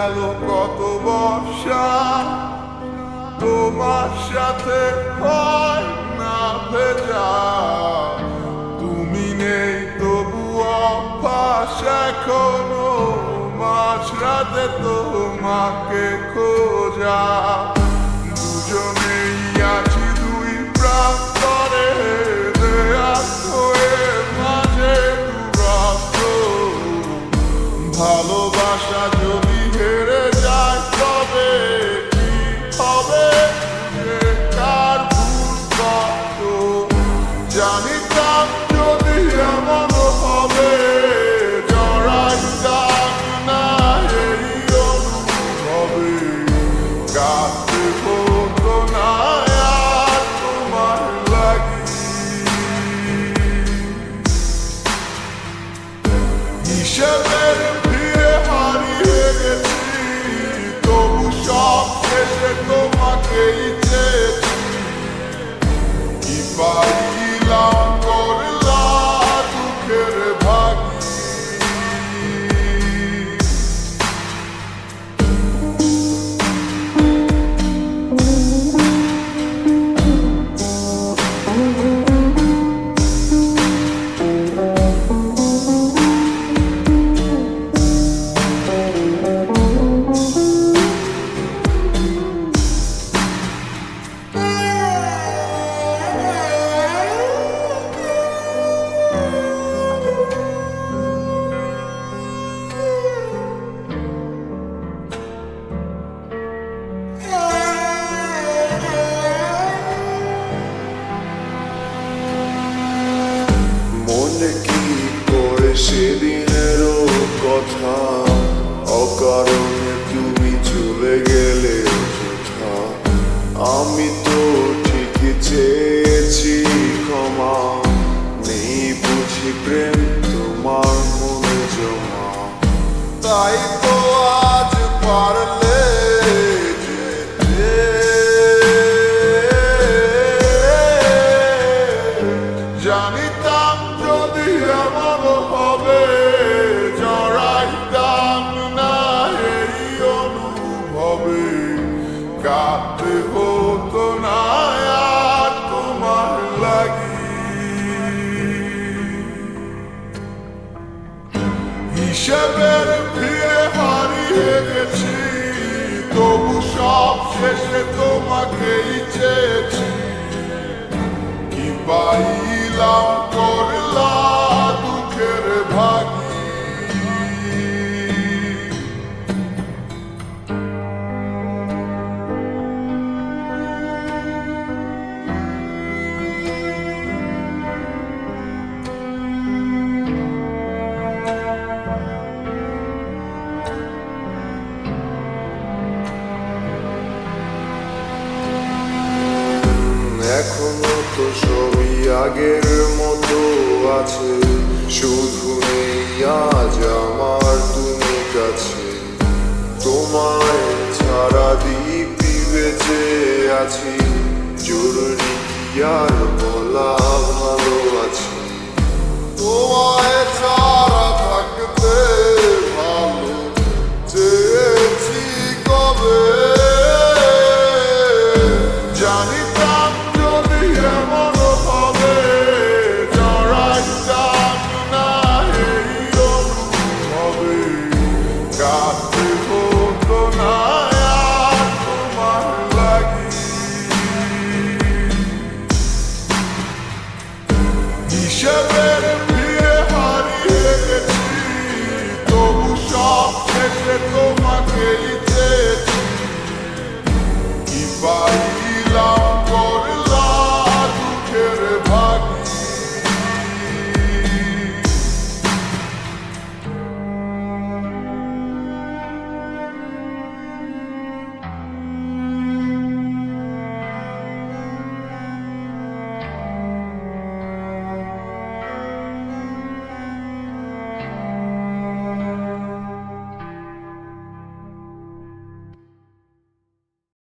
গেল কত বর্ষা, তোমার সাথে হয় না ভেজা। তুমি নেই তবু অভ্যাস এখনো মাঝরাতে তোমাকে খোঁজা। দুজনেই আছি দুই প্রান্তরে, দেয়াল হয়ে মাঝে দূরত্ব। ভালোবাসা যদি হেরে যায় তবে কি হবে, কার ভুল কত? জানিতাম যদি এমন হবে, জড়াইতাম না এই অনুভবে। কাঁদতে হতো না আর তোমার লাগি। হিসেবের ভিড়ে হারিয়ে গেছি, তবু সব শেষে তোমাকেই চেয়েছি। কি পাইলাম করলা দুঃখের ভাগী। মনে কি পড়ে সেদিনেরও কথা, অকারণে তুমি চলে গেলে অযথা। আমি তো ঠিকই চেয়েছি ক্ষমা, নেই বুঝি প্রেম তোমার মনে জমা। তাই তো আজ পারলে যেতে, জানিতাম যদি এমন হবে, জড়াইতাম না এই অনুভবে। কাঁদতে হতো না আর তোমার লাগি। হিসেবের ভিড়ে হারিয়ে গেছি, তবু সব শেষে তোমাকেই চেয়েছি। কি পাইলাম করলা দুঃখের ভাগী। এখনো তো সবই আগের মতো আছে, শুধু নেই আজ আমার তুমি কাছে। তোমায় ছাড়া দিব্যি বেঁচে আছি, জরুরি কি আর বলা ভালো আছি। তোমায় ছাড়া থাকতে ভালো চেয়েছি কবে, জানিতাম যদি এমন হবে, জড়াইতাম না এই অনুভবে। কাঁদতে হতো না আর তোমার লাগি। হিসেবের